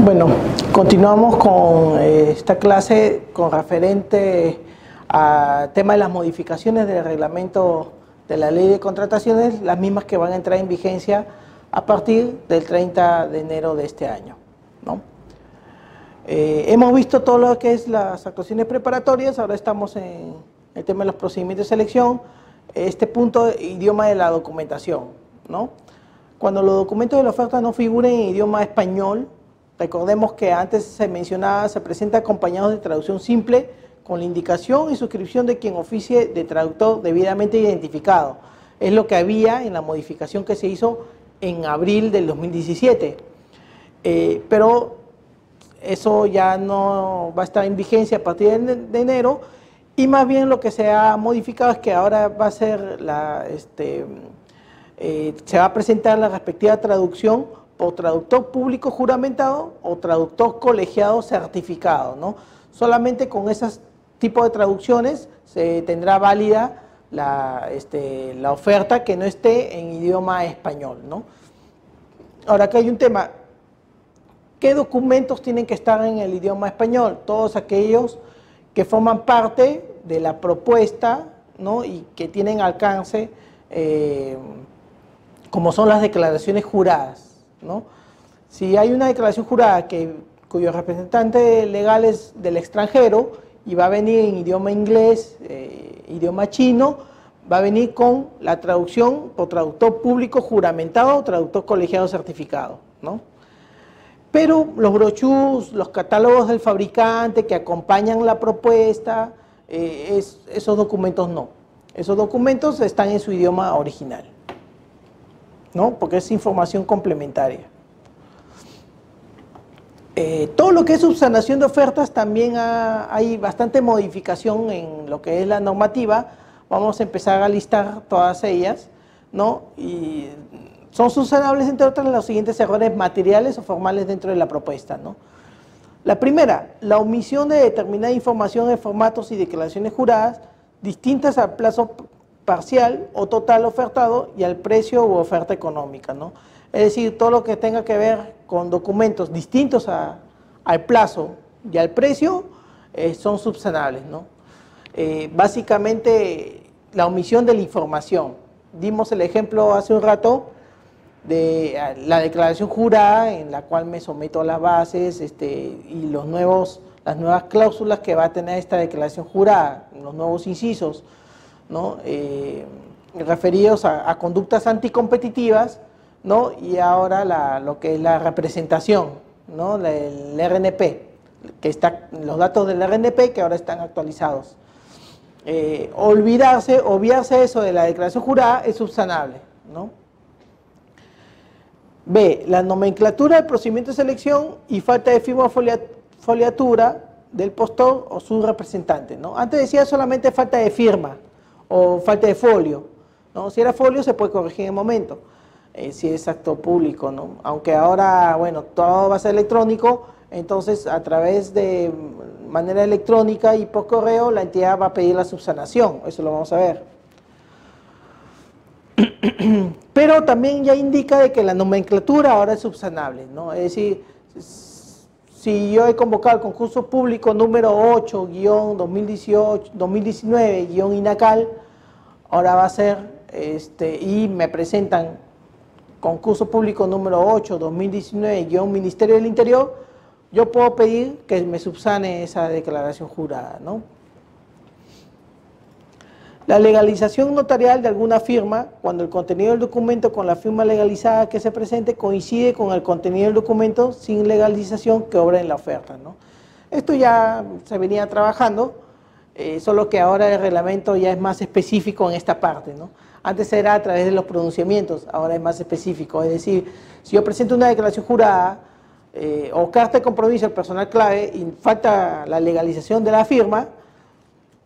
Bueno, continuamos con esta clase con referente al tema de las modificaciones del reglamento de la ley de contrataciones, las mismas que van a entrar en vigencia a partir del 30 de enero de este año, ¿no? Hemos visto todo lo que es las actuaciones preparatorias, ahora estamos en el tema de los procedimientos de selección, este punto de idioma de la documentación, ¿no? Cuando los documentos de la oferta no figuren en idioma español, recordemos que antes se mencionaba, se presenta acompañados de traducción simple con la indicación y suscripción de quien oficie de traductor debidamente identificado. Es lo que había en la modificación que se hizo en abril del 2017. Pero eso ya no va a estar en vigencia a partir de enero, y más bien lo que se ha modificado es que ahora va a ser se va a presentar la respectiva traducción por traductor público juramentado o traductor colegiado certificado, ¿no? Solamente con esos tipos de traducciones se tendrá válida la oferta que no esté en idioma español, ¿no? Ahora, acá hay un tema. ¿Qué documentos tienen que estar en el idioma español? Todos aquellos que forman parte de la propuesta, ¿no? Y que tienen alcance, como son las declaraciones juradas, ¿no? Si hay una declaración jurada cuyo representante legal es del extranjero y va a venir en idioma inglés, idioma chino, va a venir con la traducción por traductor público juramentado o traductor colegiado certificado, ¿no? Pero los brochures, los catálogos del fabricante que acompañan la propuesta, esos documentos no. Esos documentos están en su idioma original, ¿no? Porque es información complementaria. Todo lo que es subsanación de ofertas también hay bastante modificación en lo que es la normativa. Vamos a empezar a listar todas ellas, ¿no? Y son subsanables, entre otras, los siguientes errores materiales o formales dentro de la propuesta, ¿no? La primera, la omisión de determinada información en formatos y declaraciones juradas distintas al plazo parcial o total ofertado y al precio u oferta económica, ¿no? Es decir, todo lo que tenga que ver con documentos distintos al plazo y al precio son subsanables, ¿no? Básicamente, la omisión de la información. Dimos el ejemplo hace un rato de la declaración jurada en la cual me someto a las bases y las nuevas cláusulas que va a tener esta declaración jurada, los nuevos incisos, ¿no? Referidos a conductas anticompetitivas, ¿no? Y ahora lo que es la representación, ¿no? El RNP, los datos del RNP que ahora están actualizados. Obviarse eso de la declaración jurada es subsanable, ¿no? B, la nomenclatura del procedimiento de selección y falta de firma o foliatura del postor o su representante, ¿no? Antes decía solamente falta de firma o falta de folio, ¿no? Si era folio se puede corregir en el momento, si es acto público, ¿no? Aunque ahora, bueno, todo va a ser electrónico, entonces a través de manera electrónica y por correo la entidad va a pedir la subsanación, eso lo vamos a ver. Pero también ya indica de que la nomenclatura ahora es subsanable, ¿no? Es decir, si yo he convocado el concurso público número 8-2019-INACAL, ahora va a ser, y me presentan concurso público número 8-2019-Ministerio del Interior, yo puedo pedir que me subsane esa declaración jurada, ¿no? La legalización notarial de alguna firma, cuando el contenido del documento con la firma legalizada que se presente coincide con el contenido del documento sin legalización que obra en la oferta, ¿no? Esto ya se venía trabajando, solo que ahora el reglamento ya es más específico en esta parte, ¿no? Antes era a través de los pronunciamientos, ahora es más específico, es decir, si yo presento una declaración jurada o carta de compromiso al personal clave y falta la legalización de la firma,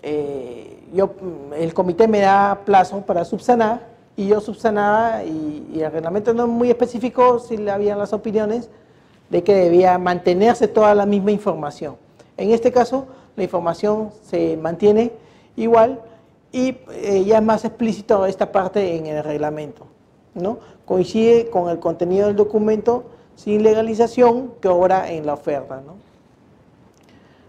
el comité me da plazo para subsanar y yo subsanaba y el reglamento no es muy específico si habían las opiniones de que debía mantenerse toda la misma información. En este caso la información se mantiene igual y ya es más explícito esta parte en el reglamento, ¿no? Coincide con el contenido del documento sin legalización que obra en la oferta, ¿no?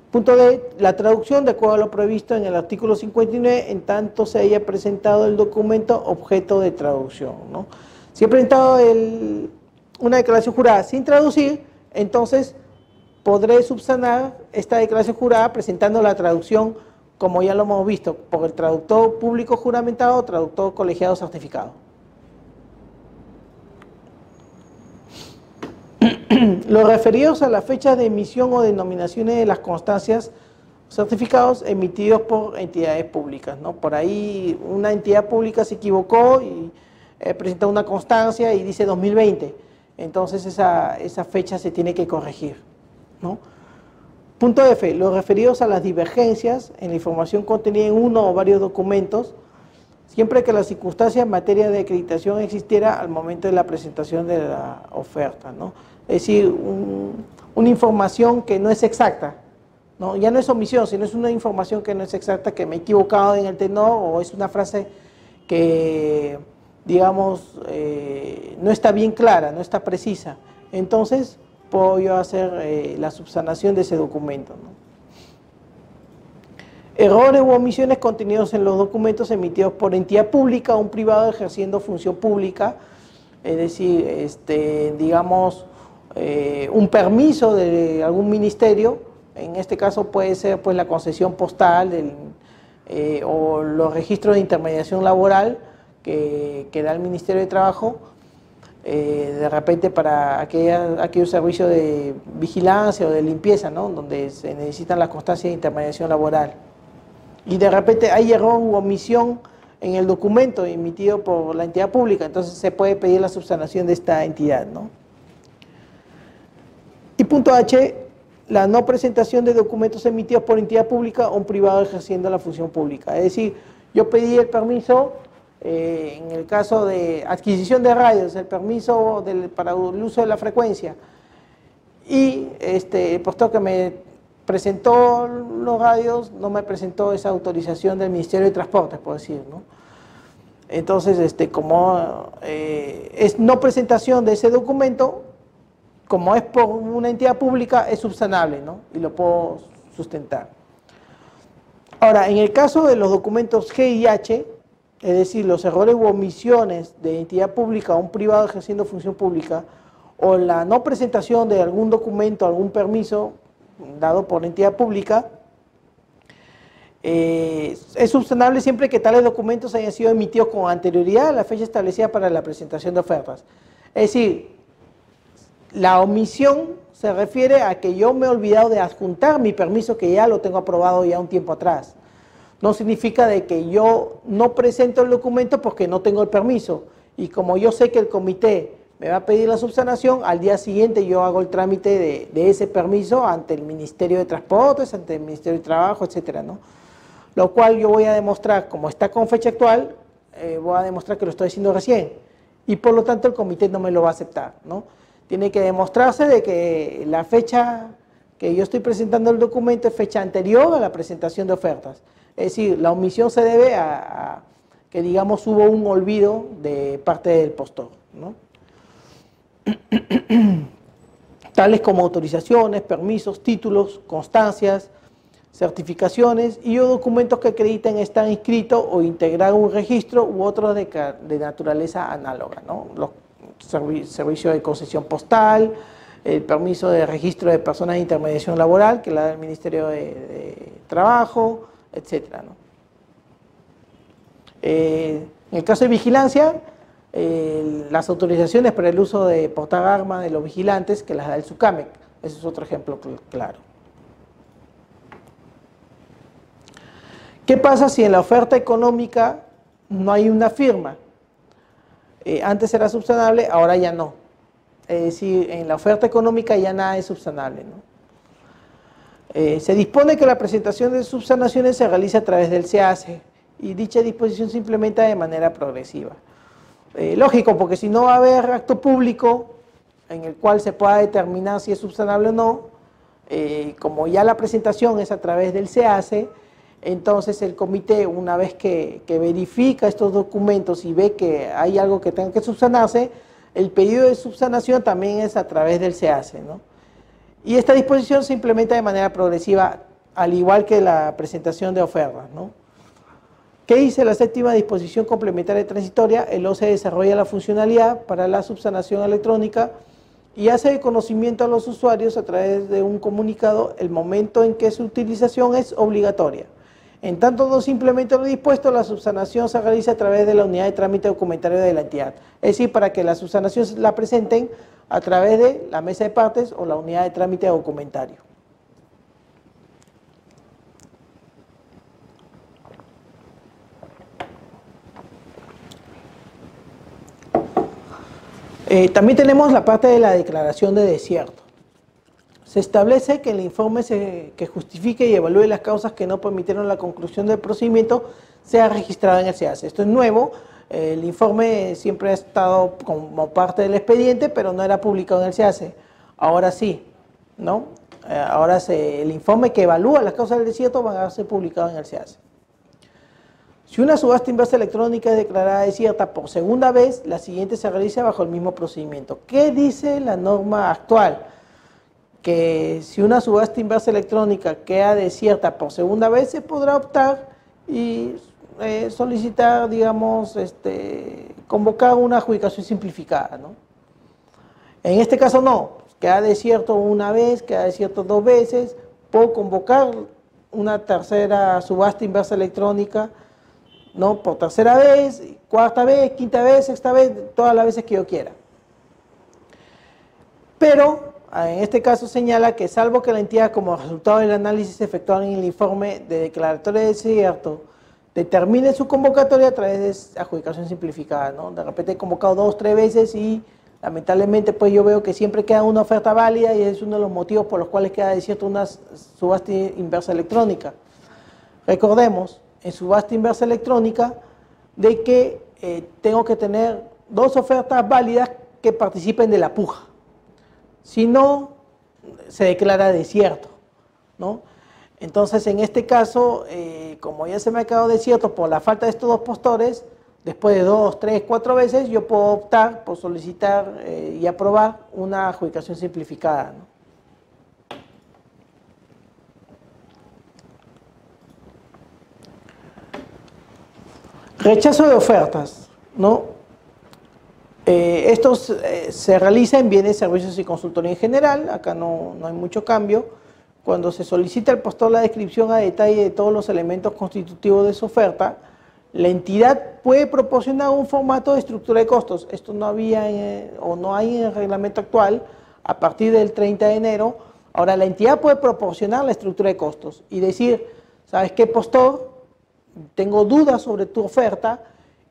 Punto D, la traducción de acuerdo a lo previsto en el artículo 59 en tanto se haya presentado el documento objeto de traducción, ¿no? Si he presentado una declaración jurada sin traducir, entonces podré subsanar esta declaración jurada presentando la traducción, como ya lo hemos visto, por el traductor público juramentado o traductor colegiado certificado. Los referidos a las fechas de emisión o denominaciones de las constancias certificados emitidos por entidades públicas, ¿no? Por ahí una entidad pública se equivocó y presentó una constancia y dice 2020, entonces esa fecha se tiene que corregir, ¿no? Punto F, los referidos a las divergencias en la información contenida en uno o varios documentos, siempre que la circunstancia en materia de acreditación existiera al momento de la presentación de la oferta, ¿no? Es decir, una información que no es exacta, ¿no? Ya no es omisión, sino es una información que no es exacta, que me he equivocado en el tenor, o es una frase que, digamos, no está bien clara, no está precisa. Entonces, puedo yo hacer la subsanación de ese documento, ¿no? Errores u omisiones contenidos en los documentos emitidos por entidad pública o un privado ejerciendo función pública, es decir, digamos, un permiso de algún ministerio, en este caso puede ser pues la concesión postal o los registros de intermediación laboral que da el Ministerio de Trabajo, de repente para aquellos servicios de vigilancia o de limpieza, ¿no? Donde se necesitan las constancias de intermediación laboral. Y de repente hay error u omisión en el documento emitido por la entidad pública, entonces se puede pedir la subsanación de esta entidad, ¿no? Y punto H, la no presentación de documentos emitidos por entidad pública o un privado ejerciendo la función pública. Es decir, yo pedí el permiso, en el caso de adquisición de radios, el permiso para el uso de la frecuencia, y el postor que me presentó los radios no me presentó esa autorización del Ministerio de Transportes, por decir, ¿no? Entonces, como es no presentación de ese documento, como es por una entidad pública, es subsanable, ¿no? Y lo puedo sustentar. Ahora, en el caso de los documentos G y H, es decir, los errores u omisiones de entidad pública o un privado ejerciendo función pública, o la no presentación de algún documento, algún permiso dado por entidad pública, es subsanable siempre que tales documentos hayan sido emitidos con anterioridad a la fecha establecida para la presentación de ofertas. Es decir, la omisión se refiere a que yo me he olvidado de adjuntar mi permiso que ya lo tengo aprobado ya un tiempo atrás. No significa de que yo no presento el documento porque no tengo el permiso. Y como yo sé que el comité me va a pedir la subsanación, al día siguiente yo hago el trámite de ese permiso ante el Ministerio de Transportes, ante el Ministerio de Trabajo, etcétera, ¿no? Lo cual yo voy a demostrar, como está con fecha actual, voy a demostrar que lo estoy haciendo recién. Y por lo tanto el comité no me lo va a aceptar, ¿no? Tiene que demostrarse de que la fecha que yo estoy presentando el documento es fecha anterior a la presentación de ofertas. Es decir, la omisión se debe a que, digamos, hubo un olvido de parte del postor, ¿no? Tales como autorizaciones, permisos, títulos, constancias, certificaciones y o documentos que acrediten estar inscritos o integrar un registro u otros de naturaleza análoga, ¿no? Los servicios de concesión postal, el permiso de registro de personas de intermediación laboral que la da el Ministerio de Trabajo, etcétera, ¿no? En el caso de vigilancia, las autorizaciones para el uso de portar armas de los vigilantes que las da el SUCAMEC, ese es otro ejemplo claro. ¿Qué pasa si en la oferta económica no hay una firma? Antes era subsanable, ahora ya no. Es decir, en la oferta económica ya nada es subsanable, ¿no? Se dispone que la presentación de subsanaciones se realice a través del SEACE y dicha disposición se implementa de manera progresiva. Lógico, porque si no va a haber acto público en el cual se pueda determinar si es subsanable o no, como ya la presentación es a través del SEACE, entonces el comité, una vez que verifica estos documentos y ve que hay algo que tenga que subsanarse, el pedido de subsanación también es a través del SEACE, ¿no? Y esta disposición se implementa de manera progresiva, al igual que la presentación de ofertas, ¿no? ¿Qué dice la séptima disposición complementaria transitoria? El OCE desarrolla la funcionalidad para la subsanación electrónica y hace de conocimiento a los usuarios a través de un comunicado el momento en que su utilización es obligatoria. En tanto no se implementa lo dispuesto, la subsanación se realiza a través de la unidad de trámite documentario de la entidad. Es decir, para que la subsanación la presenten a través de la mesa de partes o la unidad de trámite documentario. También tenemos la parte de la declaración de desierto. Se establece que el informe que justifique y evalúe las causas que no permitieron la conclusión del procedimiento sea registrado en el SEACE. Esto es nuevo, el informe siempre ha estado como parte del expediente, pero no era publicado en el SEACE. Ahora sí, ¿no? Ahora el informe que evalúa las causas del desierto va a ser publicado en el SEACE. Si una subasta inversa electrónica es declarada desierta por segunda vez, la siguiente se realiza bajo el mismo procedimiento. ¿Qué dice la norma actual? Que si una subasta inversa electrónica queda desierta por segunda vez, se podrá optar y solicitar, digamos, convocar una adjudicación simplificada, ¿no? En este caso no, queda desierto una vez, queda desierto dos veces, puedo convocar una tercera subasta inversa electrónica, ¿no? Por tercera vez, cuarta vez, quinta vez, sexta vez, todas las veces que yo quiera. Pero en este caso señala que salvo que la entidad como resultado del análisis efectuado en el informe de declaratoria de desierto determine su convocatoria a través de adjudicación simplificada, ¿no? De repente he convocado 2 o 3 veces y lamentablemente pues yo veo que siempre queda una oferta válida y es uno de los motivos por los cuales queda desierto una subasta inversa electrónica. Recordemos, en subasta inversa electrónica, de que tengo que tener 2 ofertas válidas que participen de la puja. Si no, se declara desierto, ¿no? Entonces, en este caso, como ya se me ha quedado desierto por la falta de estos 2 postores, después de 2, 3, 4 veces, yo puedo optar por solicitar y aprobar una adjudicación simplificada, ¿no? Rechazo de ofertas, ¿no? Estos se realiza en bienes, servicios y consultoría en general, acá no hay mucho cambio. Cuando se solicita al postor la descripción a detalle de todos los elementos constitutivos de su oferta, la entidad puede proporcionar un formato de estructura de costos. Esto no había o no hay en el reglamento actual a partir del 30 de enero. Ahora la entidad puede proporcionar la estructura de costos y decir, ¿sabes qué, postor? Tengo dudas sobre tu oferta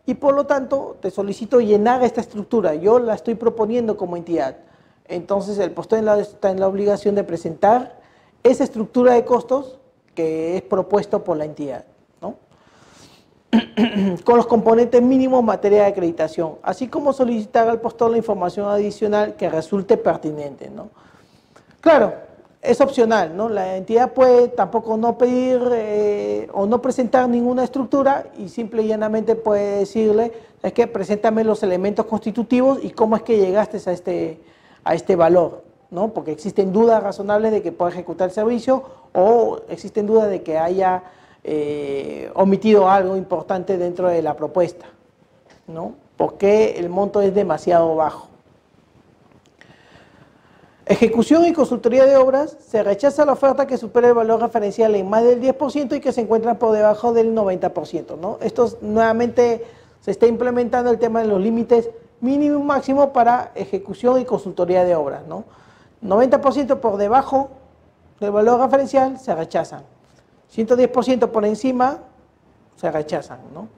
y por lo tanto te solicito llenar esta estructura. Yo la estoy proponiendo como entidad. Entonces el postor está en la obligación de presentar esa estructura de costos que es propuesto por la entidad, ¿no? Con los componentes mínimos en materia de acreditación, así como solicitar al postor la información adicional que resulte pertinente, ¿no? Claro, es opcional, ¿no? La entidad puede tampoco no pedir o no presentar ninguna estructura y simple y llanamente puede decirle, es que preséntame los elementos constitutivos y cómo es que llegaste a este valor, ¿no? Porque existen dudas razonables de que pueda ejecutar el servicio o existen dudas de que haya omitido algo importante dentro de la propuesta, ¿no? Porque el monto es demasiado bajo. Ejecución y consultoría de obras, se rechaza la oferta que supere el valor referencial en más del 10% y que se encuentran por debajo del 90%, ¿no? Esto nuevamente se está implementando el tema de los límites mínimo y máximo para ejecución y consultoría de obras, ¿no? 90% por debajo del valor referencial se rechazan, 110% por encima se rechazan, ¿no?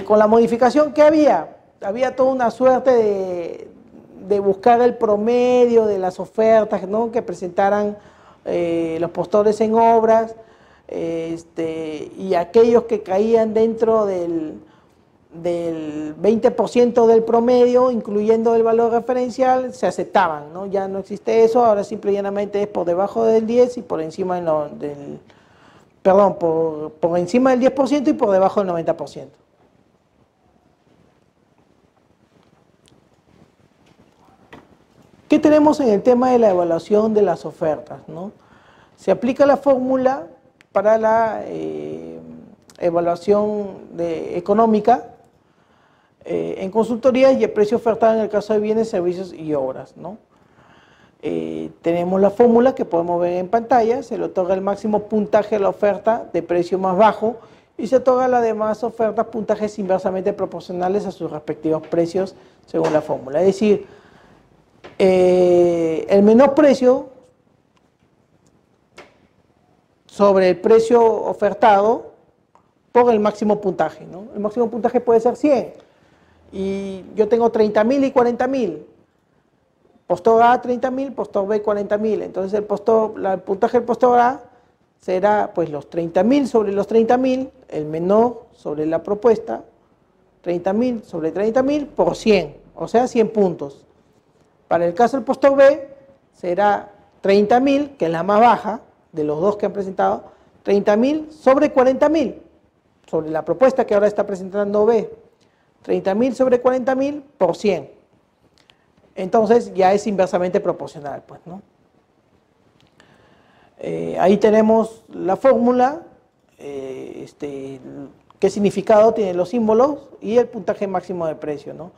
Con la modificación que había toda una suerte de buscar el promedio de las ofertas, ¿no? Que presentaran los postores en obras y aquellos que caían dentro del 20% del promedio, incluyendo el valor referencial, se aceptaban, ¿no? Ya no existe eso, ahora simple y llanamente es por debajo del 10 y por encima por encima del 10% y por debajo del 90%. ¿Qué tenemos en el tema de la evaluación de las ofertas, ¿no? Se aplica la fórmula para la evaluación económica en consultoría y el precio ofertado en el caso de bienes, servicios y obras, ¿no? Tenemos la fórmula que podemos ver en pantalla, se le otorga el máximo puntaje a la oferta de precio más bajo y se otorga a las demás ofertas puntajes inversamente proporcionales a sus respectivos precios según la fórmula. Es decir, el menor precio sobre el precio ofertado por el máximo puntaje, ¿no? El máximo puntaje puede ser 100 y yo tengo 30.000 y 40.000. Postor A 30.000, postor B 40.000. Entonces el puntaje del postor A será pues los 30.000 sobre los 30.000, el menor sobre la propuesta, 30.000 sobre 30.000 por 100, o sea 100 puntos. Para el caso del postor B será 30.000, que es la más baja de los dos que han presentado, 30.000 sobre 40.000, sobre la propuesta que ahora está presentando B, 30.000 sobre 40.000 por 100. Entonces ya es inversamente proporcional, pues, ¿no? Ahí tenemos la fórmula, qué significado tienen los símbolos y el puntaje máximo de precio, ¿no?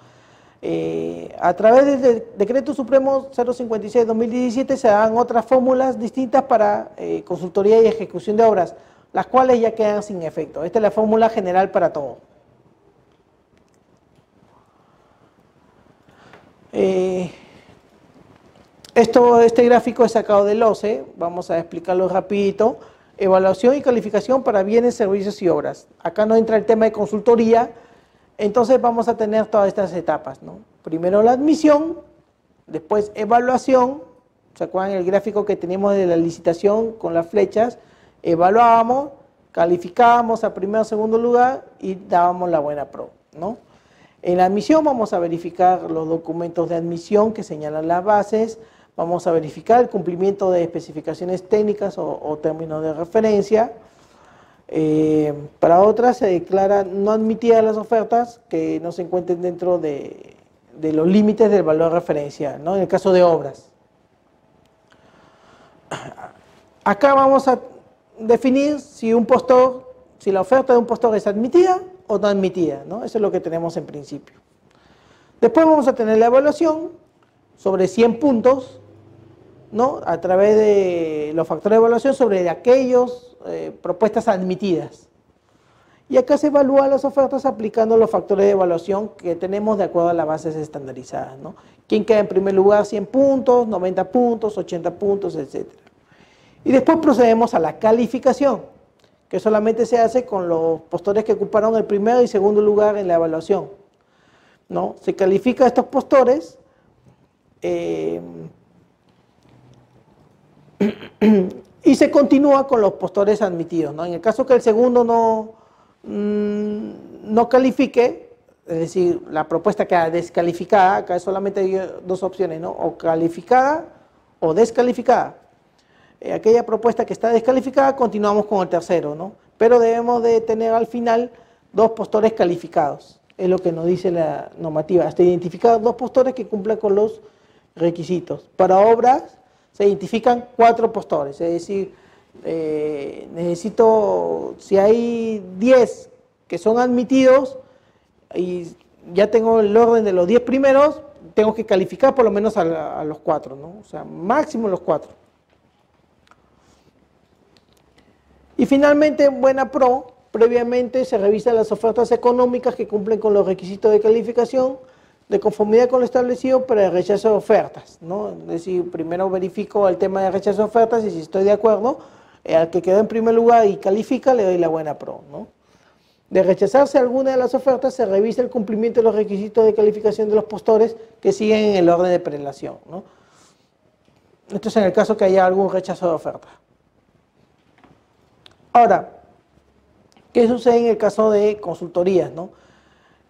A través del Decreto Supremo 056-2017 se dan otras fórmulas distintas para consultoría y ejecución de obras, las cuales ya quedan sin efecto. Esta es la fórmula general para todo. Este gráfico es sacado del OCE, vamos a explicarlo rapidito. Evaluación y calificación para bienes, servicios y obras. Acá no entra el tema de consultoría, entonces vamos a tener todas estas etapas, ¿no? Primero la admisión, después evaluación. ¿Se acuerdan el gráfico que tenemos de la licitación con las flechas? Evaluábamos, calificábamos a primer o segundo lugar y dábamos la buena pro, ¿no? En la admisión vamos a verificar los documentos de admisión que señalan las bases, vamos a verificar el cumplimiento de especificaciones técnicas o términos de referencia. Para otras se declara no admitidas las ofertas que no se encuentren dentro de los límites del valor referencial, ¿no? En el caso de obras. Acá vamos a definir si la oferta de un postor es admitida o no admitida, ¿no? Eso es lo que tenemos en principio. Después vamos a tener la evaluación sobre 100 puntos, ¿no? A través de los factores de evaluación sobre aquellas propuestas admitidas. Y acá se evalúan las ofertas aplicando los factores de evaluación que tenemos de acuerdo a las bases estandarizadas, ¿no? ¿Quién queda en primer lugar? 100 puntos, 90 puntos, 80 puntos, etc. Y después procedemos a la calificación, que solamente se hace con los postores que ocuparon el primer y segundo lugar en la evaluación, ¿no? Se califica a estos postores y se continúa con los postores admitidos, ¿no? En el caso que el segundo no califique, es decir, la propuesta queda descalificada, acá solamente hay dos opciones, ¿no? O calificada o descalificada. Aquella propuesta que está descalificada, continuamos con el tercero, ¿no? Pero debemos de tener al final dos postores calificados, es lo que nos dice la normativa, hasta identificar dos postores que cumplan con los requisitos. Para obras se identifican 4 postores, es decir, necesito, si hay 10 que son admitidos y ya tengo el orden de los 10 primeros, tengo que calificar por lo menos a los 4, ¿no? O sea, máximo los 4. Y finalmente, en buena pro, previamente se revisan las ofertas económicas que cumplen con los requisitos de calificación de conformidad con lo establecido para el rechazo de ofertas, ¿no? Es decir, primero verifico el tema de rechazo de ofertas y si estoy de acuerdo, al que quedó en primer lugar y califica le doy la buena pro, ¿no? De rechazarse alguna de las ofertas se revisa el cumplimiento de los requisitos de calificación de los postores que siguen en el orden de prelación, ¿no? Esto es en el caso que haya algún rechazo de oferta. Ahora, ¿qué sucede en el caso de consultorías, ¿no?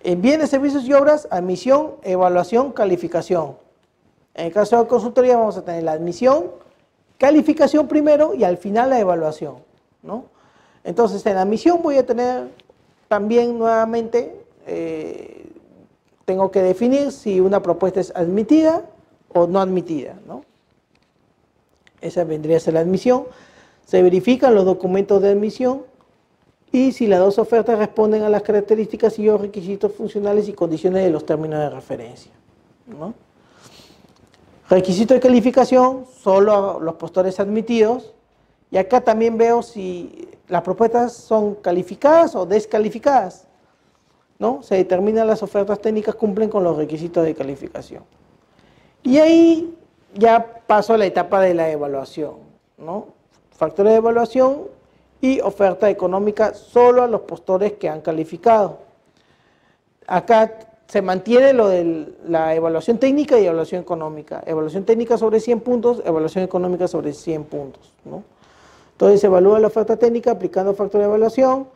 En bienes, servicios y obras, admisión, evaluación, calificación. En el caso de consultoría vamos a tener la admisión, calificación primero y al final la evaluación, ¿no? Entonces en la admisión voy a tener también nuevamente, tengo que definir si una propuesta es admitida o no admitida, ¿no? Esa vendría a ser la admisión. Se verifican los documentos de admisión y si las dos ofertas responden a las características y los requisitos funcionales y condiciones de los términos de referencia, ¿no? Requisito de calificación, solo los postores admitidos. Y acá también veo si las propuestas son calificadas o descalificadas, ¿no? Se determinan las ofertas técnicas cumplen con los requisitos de calificación. Y ahí ya paso a la etapa de la evaluación, ¿no? Factores de evaluación y oferta económica solo a los postores que han calificado. Acá se mantiene lo de la evaluación técnica y evaluación económica. Evaluación técnica sobre 100 puntos, evaluación económica sobre 100 puntos, ¿no? Entonces se evalúa la oferta técnica aplicando factor de evaluación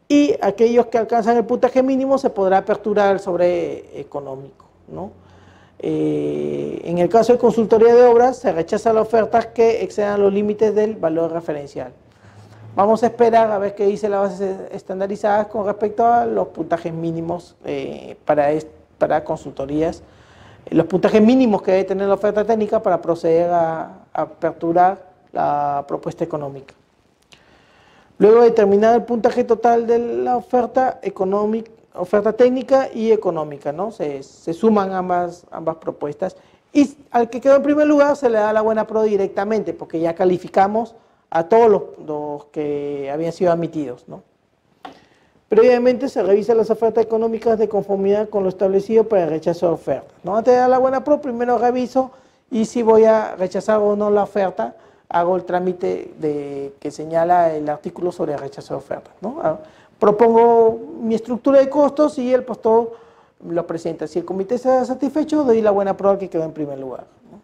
y aquellos que alcanzan el puntaje mínimo se podrá aperturar sobre económico, ¿no? En el caso de consultoría de obras se rechaza las ofertas que excedan los límites del valor referencial. Vamos a esperar a ver qué dice la base estandarizada con respecto a los puntajes mínimos para consultorías, los puntajes mínimos que debe tener la oferta técnica para proceder a aperturar la propuesta económica. Luego de determinar el puntaje total de la oferta técnica y económica, ¿no? Se suman ambas propuestas y al que quedó en primer lugar se le da la buena pro directamente porque ya calificamos a todos los que habían sido admitidos, ¿no? Previamente se revisan las ofertas económicas de conformidad con lo establecido para el rechazo de ofertas, ¿no? Antes de dar la buena pro, primero reviso y si voy a rechazar o no la oferta, hago el trámite que señala el artículo sobre el rechazo de ofertas, ¿no? Propongo mi estructura de costos y el postor lo presenta. Si el comité está satisfecho, doy la buena pro al que quedó en primer lugar, ¿no?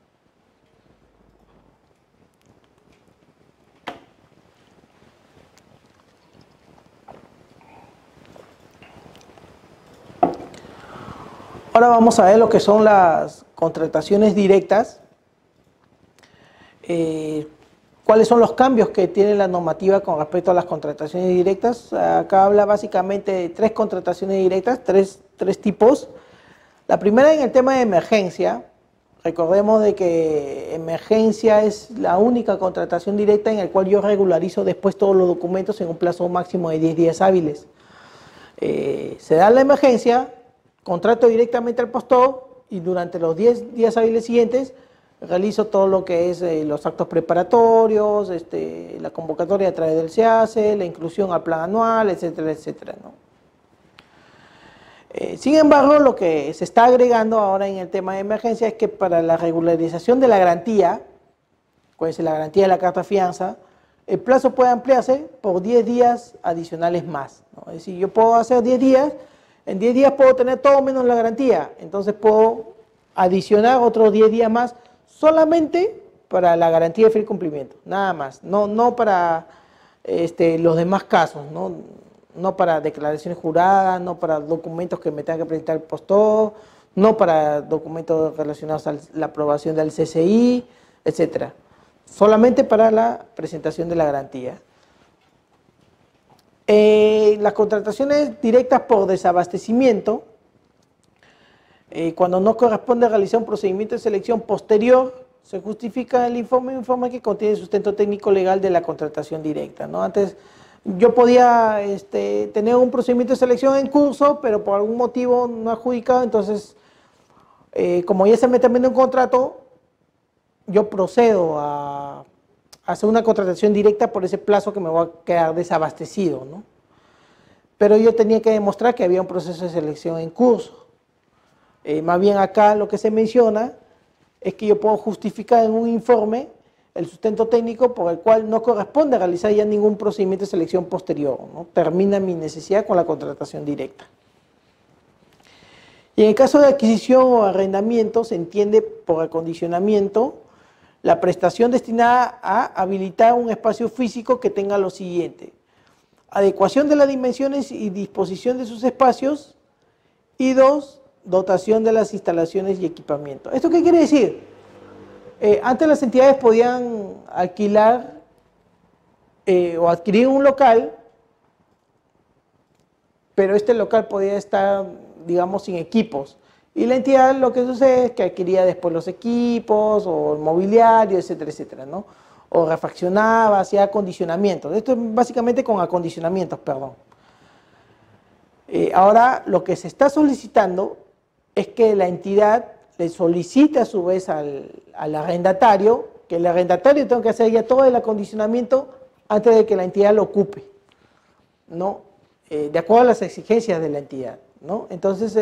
Ahora vamos a ver lo que son las contrataciones directas. ¿Cuáles son los cambios que tiene la normativa con respecto a las contrataciones directas? Acá habla básicamente de 3 contrataciones directas, tres tipos. La primera en el tema de emergencia. Recordemos de que emergencia es la única contratación directa en la cual yo regularizo después todos los documentos en un plazo máximo de 10 días hábiles. Se da la emergencia, contrato directamente al postor y durante los 10 días hábiles siguientes realizo todo lo que es los actos preparatorios, la convocatoria a través del SEACE, la inclusión al plan anual, etcétera, etcétera, ¿no? Sin embargo, lo que se está agregando ahora en el tema de emergencia es que para la regularización de la garantía, puede ser la garantía de la carta fianza, el plazo puede ampliarse por 10 días adicionales más, ¿no? Es decir, yo puedo hacer 10 días, en 10 días puedo tener todo menos la garantía, entonces puedo adicionar otros 10 días más solamente para la garantía de fiel cumplimiento, nada más, no para los demás casos, no para declaraciones juradas, no para documentos que me tenga que presentar el postor, no para documentos relacionados a la aprobación del CCI, etcétera. Solamente para la presentación de la garantía. Las contrataciones directas por desabastecimiento, cuando no corresponde realizar un procedimiento de selección posterior, se justifica el informe que contiene sustento técnico legal de la contratación directa, ¿no? Antes yo podía tener un procedimiento de selección en curso, pero por algún motivo no adjudicado, entonces, como ya se me terminó un contrato, yo procedo a hacer una contratación directa por ese plazo que me voy a quedar desabastecido, ¿no? Pero yo tenía que demostrar que había un proceso de selección en curso. Más bien acá lo que se menciona es que yo puedo justificar en un informe el sustento técnico por el cual no corresponde realizar ya ningún procedimiento de selección posterior, ¿no? Termina mi necesidad con la contratación directa. Y en el caso de adquisición o arrendamiento se entiende por acondicionamiento la prestación destinada a habilitar un espacio físico que tenga lo siguiente: adecuación de las dimensiones y disposición de sus espacios, y 2, dotación de las instalaciones y equipamiento. ¿Esto qué quiere decir? Antes las entidades podían alquilar o adquirir un local, pero este local podía estar, digamos, sin equipos. Y la entidad lo que sucede es que adquiría después los equipos o el mobiliario, etcétera, etcétera, ¿no? O refaccionaba, hacía acondicionamientos. Esto es básicamente con acondicionamientos, perdón. Ahora lo que se está solicitando es que la entidad le solicite a su vez al arrendatario, que el arrendatario tenga que hacer ya todo el acondicionamiento antes de que la entidad lo ocupe, ¿no? De acuerdo a las exigencias de la entidad, ¿no? Entonces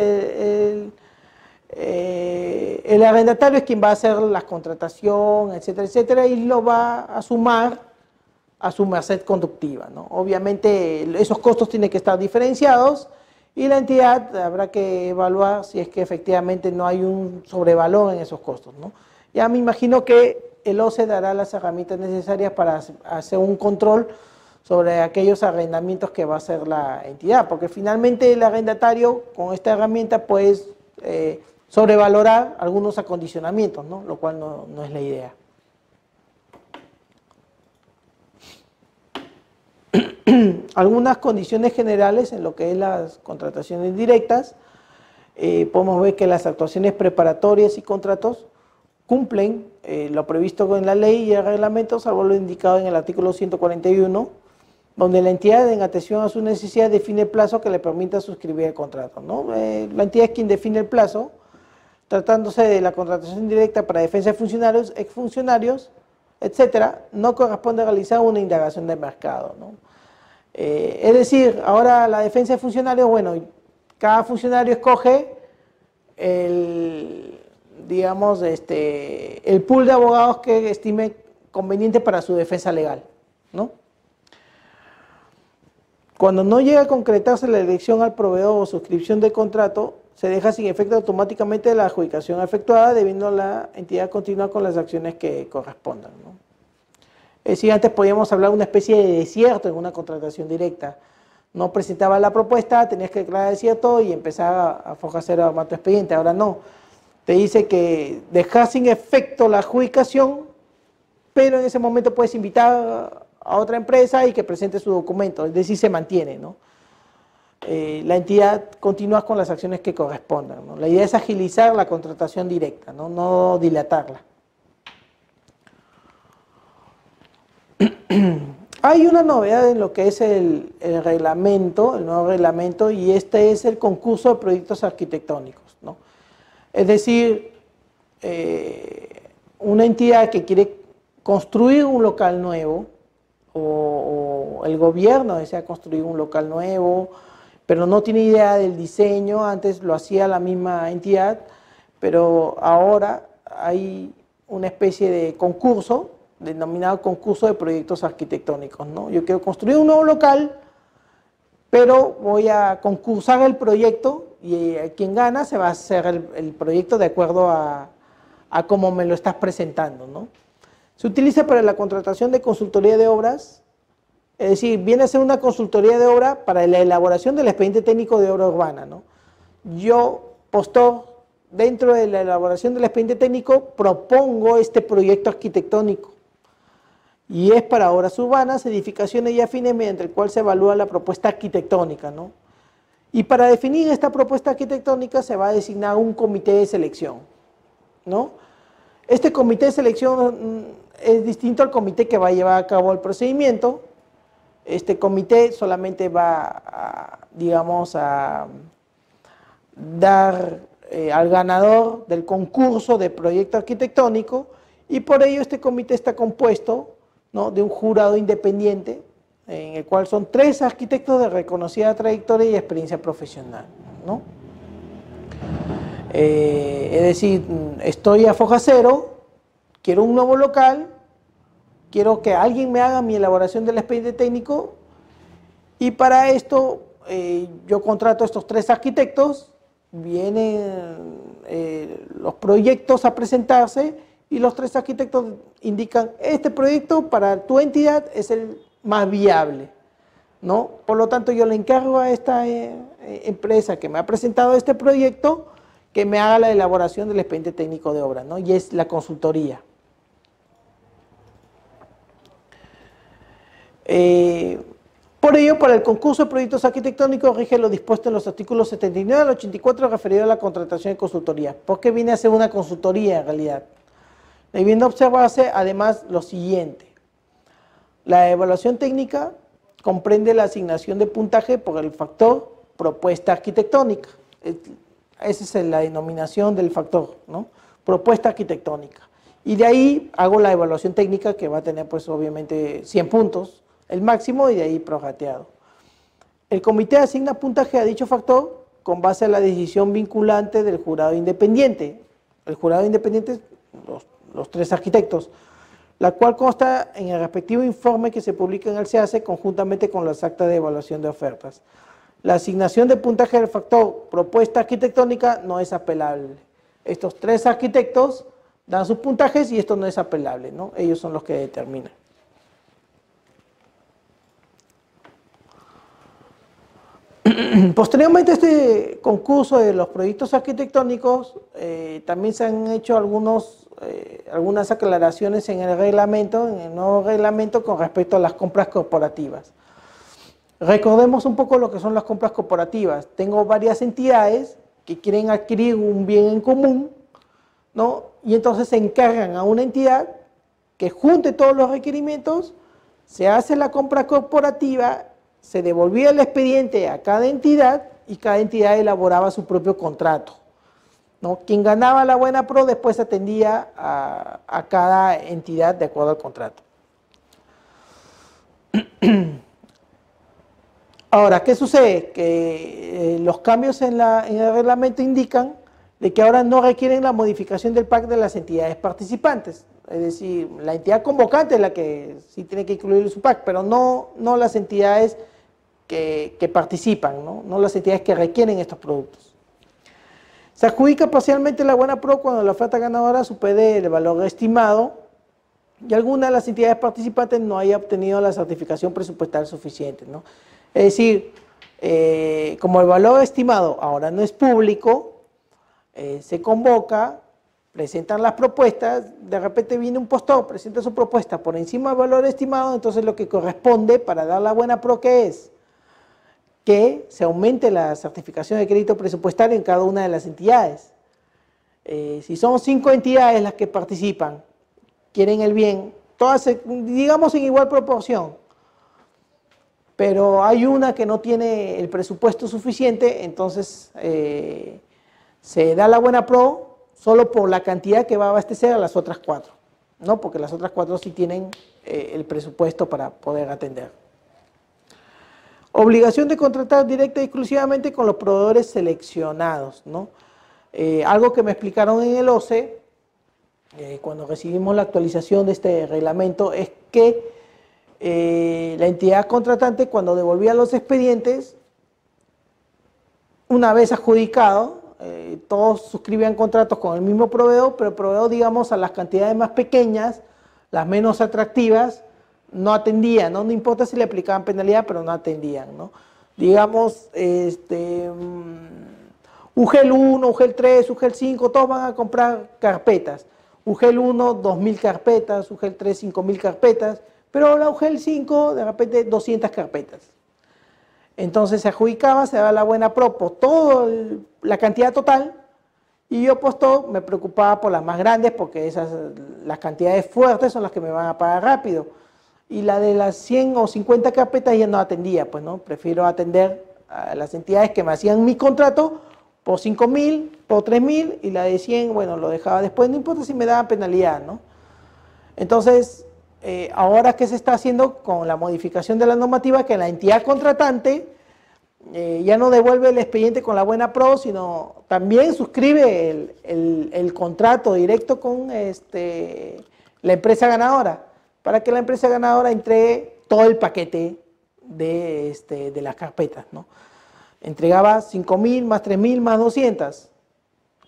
el arrendatario es quien va a hacer la contratación, etcétera, etcétera, y lo va a sumar a su merced conductiva, ¿no? Obviamente esos costos tienen que estar diferenciados y la entidad habrá que evaluar si es que efectivamente no hay un sobrevalor en esos costos, ¿no? Ya me imagino que el OCE dará las herramientas necesarias para hacer un control sobre aquellos arrendamientos que va a hacer la entidad, porque finalmente el arrendatario con esta herramienta puede sobrevalorar algunos acondicionamientos, ¿no? Lo cual no es la idea. Algunas condiciones generales en lo que es las contrataciones directas. Podemos ver que las actuaciones preparatorias y contratos cumplen lo previsto en la ley y el reglamento, salvo lo indicado en el artículo 141, donde la entidad, en atención a su necesidad, define el plazo que le permita suscribir el contrato, ¿no? La entidad es quien define el plazo, tratándose de la contratación directa para defensa de funcionarios, exfuncionarios, etcétera, no corresponde realizar una indagación de mercado, ¿no? Es decir, ahora la defensa de funcionarios, bueno, cada funcionario escoge digamos, el pool de abogados que estime conveniente para su defensa legal, ¿no? Cuando no llega a concretarse la elección al proveedor o suscripción del contrato, se deja sin efecto automáticamente la adjudicación efectuada, debiendo la entidad continuar con las acciones que correspondan, ¿no? Es decir, antes podíamos hablar de una especie de desierto en una contratación directa. No presentaba la propuesta, tenías que declarar desierto y empezar a forjar a armar tu expediente. Ahora no. Te dice que dejas sin efecto la adjudicación, pero en ese momento puedes invitar a otra empresa y que presente su documento, es decir, se mantiene, ¿no? La entidad continúa con las acciones que correspondan, ¿no? La idea es agilizar la contratación directa, no dilatarla. Hay una novedad en lo que es el reglamento, el nuevo reglamento, y este es el concurso de proyectos arquitectónicos, ¿no? Es decir, una entidad que quiere construir un local nuevo, o el gobierno desea construir un local nuevo, pero no tiene idea del diseño. Antes lo hacía la misma entidad, pero ahora hay una especie de concurso, denominado concurso de proyectos arquitectónicos, ¿no? Yo quiero construir un nuevo local, pero voy a concursar el proyecto y quien gana se va a hacer el proyecto de acuerdo a cómo me lo estás presentando, ¿no? Se utiliza para la contratación de consultoría de obras, es decir, viene a ser una consultoría de obra para la elaboración del expediente técnico de obra urbana, ¿no? Yo, postor, dentro de la elaboración del expediente técnico, propongo este proyecto arquitectónico y es para obras urbanas, edificaciones y afines, mediante el cual se evalúa la propuesta arquitectónica, ¿no? Y para definir esta propuesta arquitectónica se va a designar un comité de selección, ¿no? Este comité de selección es distinto al comité que va a llevar a cabo el procedimiento. Este comité solamente va digamos, a dar al ganador del concurso de proyecto arquitectónico, y por ello este comité está compuesto, ¿no?, de un jurado independiente, en el cual son 3 arquitectos de reconocida trayectoria y experiencia profesional, ¿no? Es decir, estoy a foja cero, quiero un nuevo local, quiero que alguien me haga mi elaboración del expediente técnico, y para esto yo contrato a estos 3 arquitectos, vienen los proyectos a presentarse y los 3 arquitectos indican: este proyecto para tu entidad es el más viable, ¿no? Por lo tanto, yo le encargo a esta empresa que me ha presentado este proyecto que me haga la elaboración del expediente técnico de obra, ¿no? Y es la consultoría. Por ello, para el concurso de proyectos arquitectónicos rige lo dispuesto en los artículos 79 al 84 referido a la contratación de consultoría. ¿Por qué viene a ser una consultoría en realidad? Debiendo observarse además lo siguiente. La evaluación técnica comprende la asignación de puntaje por el factor propuesta arquitectónica. Esa es la denominación del factor, ¿no? Propuesta arquitectónica. Y de ahí hago la evaluación técnica que va a tener pues obviamente 100 puntos, el máximo, y de ahí prorrateado. El comité asigna puntaje a dicho factor con base a la decisión vinculante del jurado independiente. El jurado independiente, los 3 arquitectos, la cual consta en el respectivo informe que se publica en el SEACE conjuntamente con las actas de evaluación de ofertas. La asignación de puntaje del factor propuesta arquitectónica no es apelable. Estos 3 arquitectos dan sus puntajes y esto no es apelable, ¿no? Ellos son los que determinan. Posteriormente a este concurso de los proyectos arquitectónicos, también se han hecho algunas aclaraciones en el reglamento, en el nuevo reglamento con respecto a las compras corporativas. Recordemos un poco lo que son las compras corporativas. Tengo varias entidades que quieren adquirir un bien en común, ¿no? Y entonces se encargan a una entidad que junte todos los requerimientos, se hace la compra corporativa, se devolvía el expediente a cada entidad y cada entidad elaboraba su propio contrato, ¿no? Quien ganaba la buena pro después atendía a cada entidad de acuerdo al contrato. Ahora, ¿qué sucede? Que los cambios en el reglamento indican de que ahora no requieren la modificación del PAC de las entidades participantes. Es decir, la entidad convocante es la que sí tiene que incluir su PAC, pero no las entidades que participan, ¿no? Las entidades que requieren estos productos. Se adjudica parcialmente la buena pro cuando la oferta ganadora supere el valor estimado y alguna de las entidades participantes no haya obtenido la certificación presupuestal suficiente, ¿no? Es decir, como el valor estimado ahora no es público, se convoca, presentan las propuestas, de repente viene un postor, presenta su propuesta por encima del valor estimado, entonces lo que corresponde para dar la buena pro, ¿qué es? Que se aumente la certificación de crédito presupuestario en cada una de las entidades. Si son 5 entidades las que participan, quieren el bien, todas, digamos, en igual proporción, pero hay una que no tiene el presupuesto suficiente, entonces se da la buena pro solo por la cantidad que va a abastecer a las otras 4, ¿no? Porque las otras 4 sí tienen el presupuesto para poder atender. Obligación de contratar directa y exclusivamente con los proveedores seleccionados, ¿no? Algo que me explicaron en el OCE, cuando recibimos la actualización de este reglamento, es que la entidad contratante, cuando devolvía los expedientes, una vez adjudicado, todos suscribían contratos con el mismo proveedor, pero el proveedor, digamos, a las cantidades más pequeñas, las menos atractivas, no atendían, ¿no? No importa si le aplicaban penalidad, pero no atendían, ¿no? Digamos, UGEL 1, UGEL 3, UGEL 5, todos van a comprar carpetas. UGEL 1, 2.000 carpetas, UGEL 3, 5.000 carpetas, pero la UGEL 5, de repente, 200 carpetas. Entonces se adjudicaba, se daba la buena pro por toda la cantidad total, y yo postor me preocupaba por las más grandes, porque las cantidades fuertes son las que me van a pagar rápido. Y la de las 100 o 50 carpetas ya no atendía, pues, ¿no? Prefiero atender a las entidades que me hacían mi contrato por 5.000, por 3.000, y la de 100, bueno, lo dejaba después, no importa si me daban penalidad, ¿no? Entonces, ahora, ¿qué se está haciendo con la modificación de la normativa? Que la entidad contratante ya no devuelve el expediente con la buena pro, sino también suscribe el contrato directo con la empresa ganadora, para que la empresa ganadora entregue todo el paquete de las carpetas, ¿no? Entregaba 5.000 más 3.000 más 200,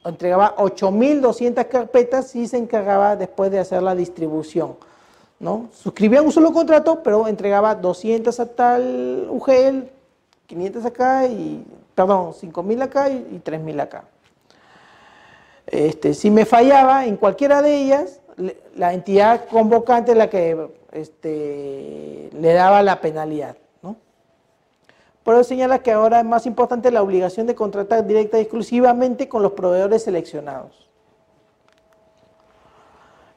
entregaba 8.200 carpetas y se encargaba después de hacer la distribución, ¿no? Suscribía un solo contrato, pero entregaba 200 a tal UGEL, 500 acá, perdón, 5.000 acá y 3.000 acá. Si me fallaba en cualquiera de ellas, la entidad convocante es la que le daba la penalidad, ¿no? Por eso señala que ahora es más importante la obligación de contratar directa y exclusivamente con los proveedores seleccionados.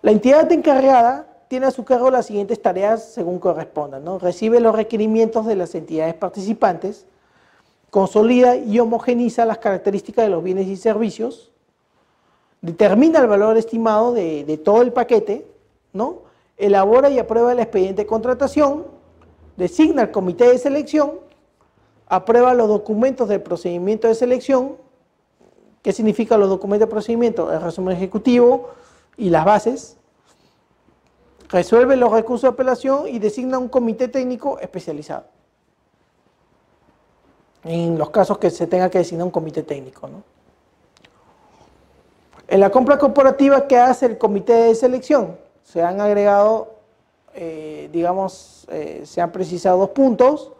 La entidad encargada tiene a su cargo las siguientes tareas según correspondan, ¿no? Recibe los requerimientos de las entidades participantes, consolida y homogeniza las características de los bienes y servicios, determina el valor estimado de todo el paquete, ¿no? Elabora y aprueba el expediente de contratación, designa el comité de selección, aprueba los documentos del procedimiento de selección. ¿Qué significan los documentos de procedimiento? El resumen ejecutivo y las bases. Resuelve los recursos de apelación y designa un comité técnico especializado. En los casos que se tenga que designar un comité técnico, ¿no? En la compra corporativa, ¿qué hace el comité de selección? Se han agregado, se han precisado 2 puntos.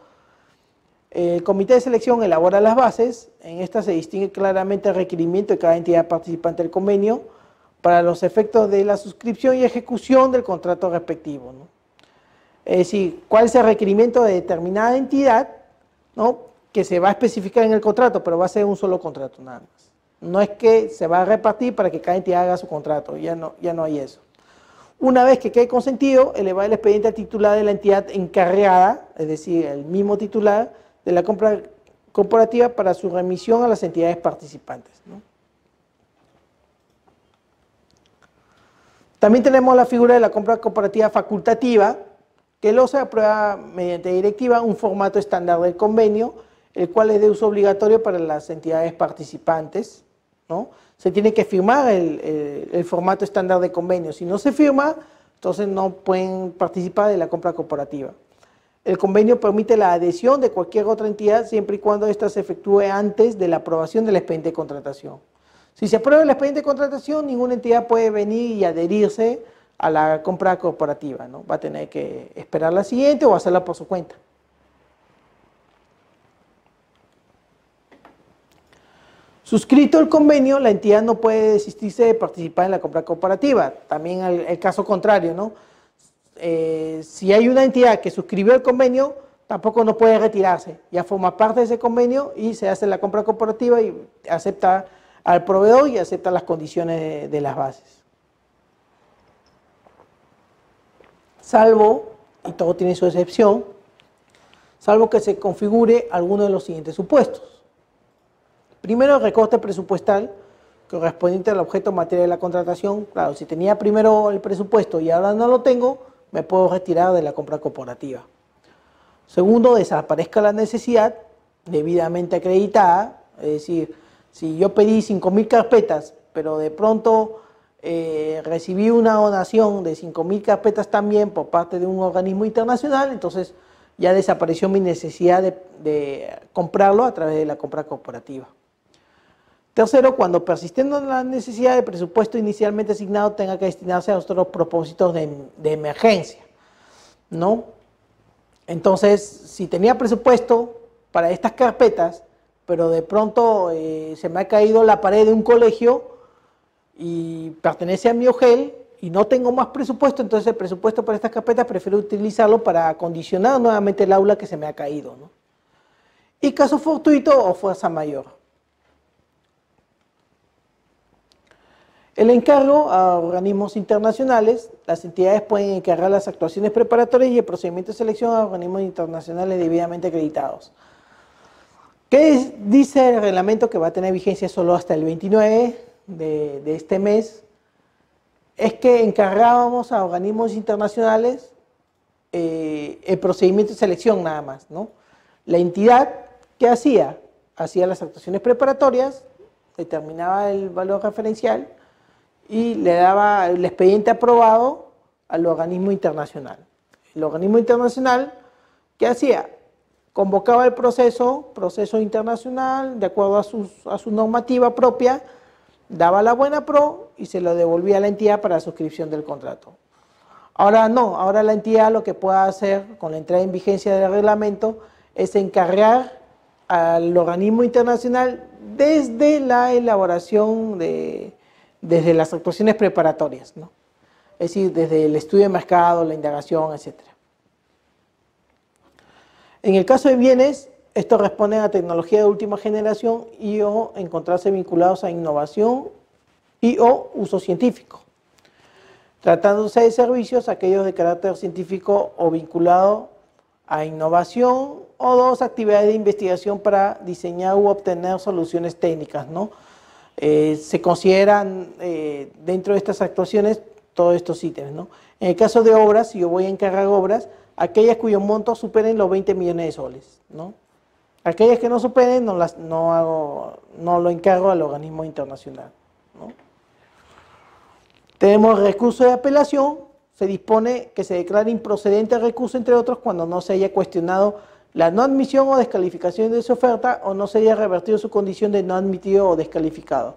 El comité de selección elabora las bases. En esta se distingue claramente el requerimiento de cada entidad participante del convenio para los efectos de la suscripción y ejecución del contrato respectivo, ¿no? Es decir, cuál es el requerimiento de determinada entidad, ¿no? Que se va a especificar en el contrato, pero va a ser un solo contrato nada más. No es que se va a repartir para que cada entidad haga su contrato, ya no hay eso. Una vez que quede consentido, elevar el expediente al titular de la entidad encargada, es decir, el mismo titular de la compra corporativa para su remisión a las entidades participantes, ¿no? También tenemos la figura de la compra corporativa facultativa, que lo se aprueba mediante directiva un formato estándar del convenio, el cual es de uso obligatorio para las entidades participantes, ¿no? Se tiene que firmar el formato estándar de convenio. Si no se firma, entonces no pueden participar de la compra corporativa. El convenio permite la adhesión de cualquier otra entidad siempre y cuando ésta se efectúe antes de la aprobación del expediente de contratación. Si se aprueba el expediente de contratación, ninguna entidad puede venir y adherirse a la compra corporativa, ¿no? Va a tener que esperar la siguiente o hacerla por su cuenta. Suscrito el convenio, la entidad no puede desistirse de participar en la compra corporativa. También el caso contrario, ¿no? Si hay una entidad que suscribió el convenio, tampoco no puede retirarse. Ya forma parte de ese convenio y se hace la compra corporativa y acepta al proveedor y acepta las condiciones de las bases. Salvo, y todo tiene su excepción, salvo que se configure alguno de los siguientes supuestos. Primero, el recorte presupuestal correspondiente al objeto materia de la contratación. Claro, si tenía primero el presupuesto y ahora no lo tengo, me puedo retirar de la compra corporativa. Segundo, desaparezca la necesidad debidamente acreditada, es decir, si yo pedí 5.000 carpetas, pero de pronto recibí una donación de 5.000 carpetas también por parte de un organismo internacional, entonces ya desapareció mi necesidad de comprarlo a través de la compra corporativa. Tercero, cuando persistiendo la necesidad de presupuesto inicialmente asignado tenga que destinarse a otros propósitos de emergencia, ¿no? Entonces, si tenía presupuesto para estas carpetas, pero de pronto se me ha caído la pared de un colegio y pertenece a mi OGEL y no tengo más presupuesto, entonces el presupuesto para estas carpetas prefiero utilizarlo para acondicionar nuevamente el aula que se me ha caído, ¿no? Y caso fortuito o fuerza mayor. El encargo a organismos internacionales, las entidades pueden encargar las actuaciones preparatorias y el procedimiento de selección a organismos internacionales debidamente acreditados. ¿Qué dice el reglamento que va a tener vigencia solo hasta el 29 de este mes? Es que encargábamos a organismos internacionales el procedimiento de selección nada más, ¿no? La entidad, ¿qué hacía? Hacía las actuaciones preparatorias, determinaba el valor referencial y le daba el expediente aprobado al organismo internacional. El organismo internacional, ¿qué hacía? Convocaba el proceso internacional de acuerdo a su normativa propia, daba la buena pro y se lo devolvía a la entidad para la suscripción del contrato. Ahora no, ahora la entidad lo que puede hacer con la entrada en vigencia del reglamento es encargar al organismo internacional desde la elaboración desde las actuaciones preparatorias, ¿no? Es decir, desde el estudio de mercado, la indagación, etc. En el caso de bienes, Estos responden a tecnología de última generación y o encontrarse vinculados a innovación y o uso científico. Tratándose de servicios, aquellos de carácter científico o vinculado a innovación, o dos, actividades de investigación para diseñar u obtener soluciones técnicas, ¿no? Se consideran dentro de estas actuaciones todos estos ítems, ¿no? En el caso de obras, si yo voy a encargar obras, aquellas cuyos montos superen los 20 millones de soles, ¿no? Aquellas que no superen no lo encargo al organismo internacional, ¿no? Tenemos recurso de apelación. Se dispone que se declare improcedente el recurso, entre otros, cuando no se haya cuestionado la no admisión o descalificación de su oferta o no se haya revertido su condición de no admitido o descalificado.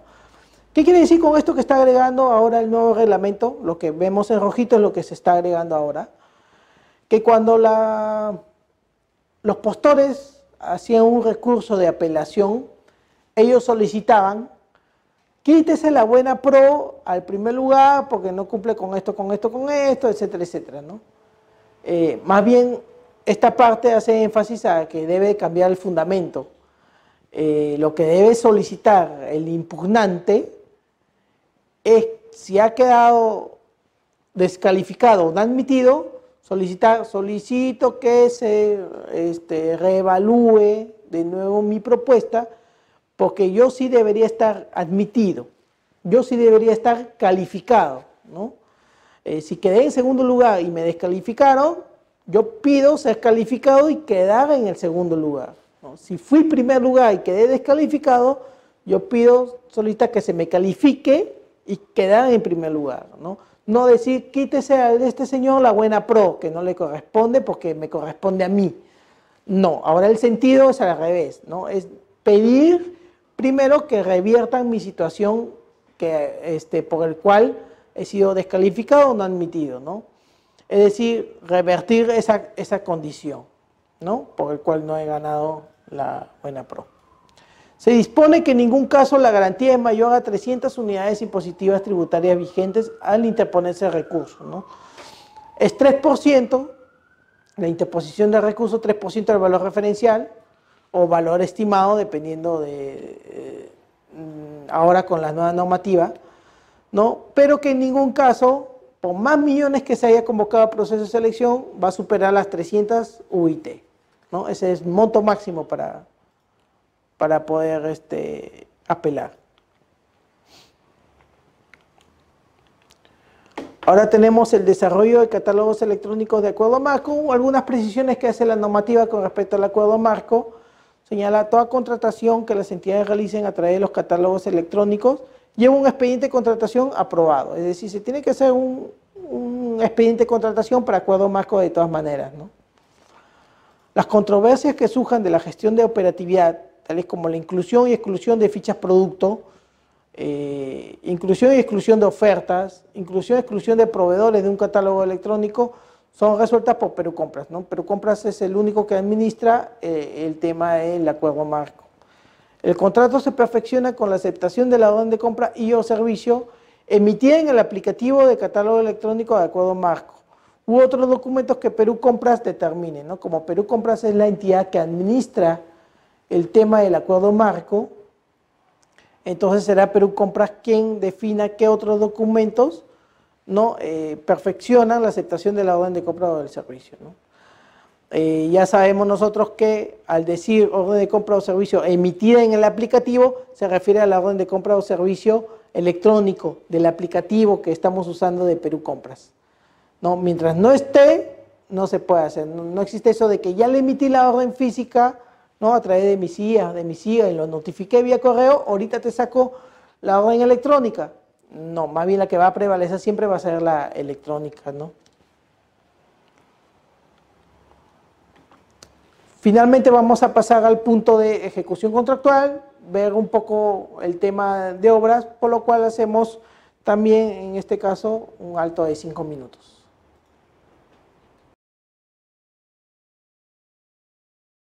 ¿Qué quiere decir con esto que está agregando ahora el nuevo reglamento? Lo que vemos en rojito es lo que se está agregando ahora. Que cuando los postores hacían un recurso de apelación, ellos solicitaban: quítese la buena pro al primer lugar porque no cumple con esto, etcétera, etcétera, ¿no? Más bien, esta parte hace énfasis a que debe cambiar el fundamento. Lo que debe solicitar el impugnante es, si ha quedado descalificado o no admitido, solicito que se reevalúe de nuevo mi propuesta, porque yo sí debería estar admitido, yo sí debería estar calificado, ¿no? Si quedé en segundo lugar y me descalificaron, yo pido ser calificado y quedar en el segundo lugar, ¿no? Si fui primer lugar y quedé descalificado, yo solicito que se me califique y quedar en primer lugar, ¿no? No decir: quítese a este señor la buena pro, que no le corresponde porque me corresponde a mí. No, ahora el sentido es al revés, ¿no? Es pedir primero que reviertan mi situación por el cual he sido descalificado o no admitido, ¿no? Es decir, revertir esa condición, ¿no? Por el cual no he ganado la buena pro. Se dispone que en ningún caso la garantía es mayor a 300 unidades impositivas tributarias vigentes al interponerse el recurso, ¿no? Es 3%, la interposición del recurso, 3% del valor referencial o valor estimado, dependiendo de ahora con la nueva normativa, ¿no? Pero que en ningún caso, por más millones que se haya convocado al proceso de selección, va a superar las 300 UIT, ¿no? Ese es el monto máximo para poder apelar. Ahora tenemos el desarrollo de catálogos electrónicos de acuerdo marco, algunas precisiones que hace la normativa con respecto al acuerdo marco. Señala: toda contratación que las entidades realicen a través de los catálogos electrónicos lleva un expediente de contratación aprobado. Es decir, se tiene que hacer un expediente de contratación para acuerdo marco de todas maneras, ¿no? Las controversias que surjan de la gestión de operatividad, tales como la inclusión y exclusión de fichas producto, inclusión y exclusión de ofertas, inclusión y exclusión de proveedores de un catálogo electrónico, son resueltas por Perú Compras, ¿no? Perú Compras es el único que administra el tema del acuerdo marco. El contrato se perfecciona con la aceptación de la orden de compra y o servicio emitida en el aplicativo de catálogo electrónico de acuerdo marco u otros documentos que Perú Compras determine, ¿no? Como Perú Compras es la entidad que administra el tema del acuerdo marco, entonces será Perú Compras quien defina qué otros documentos, ¿no? Perfeccionan la aceptación de la orden de compra o del servicio, ¿no? Ya sabemos nosotros que al decir orden de compra o servicio emitida en el aplicativo, se refiere a la orden de compra o servicio electrónico del aplicativo que estamos usando de Perú Compras, ¿no? Mientras no esté, no se puede hacer, no existe eso de que ya le emití la orden física, ¿no? A través de mi CIA, y lo notifiqué vía correo, ahorita te saco la orden electrónica. No, más bien la que va a prevalecer siempre va a ser la electrónica, ¿no? Finalmente vamos a pasar al punto de ejecución contractual, ver un poco el tema de obras, por lo cual hacemos también en este caso un alto de 5 minutos.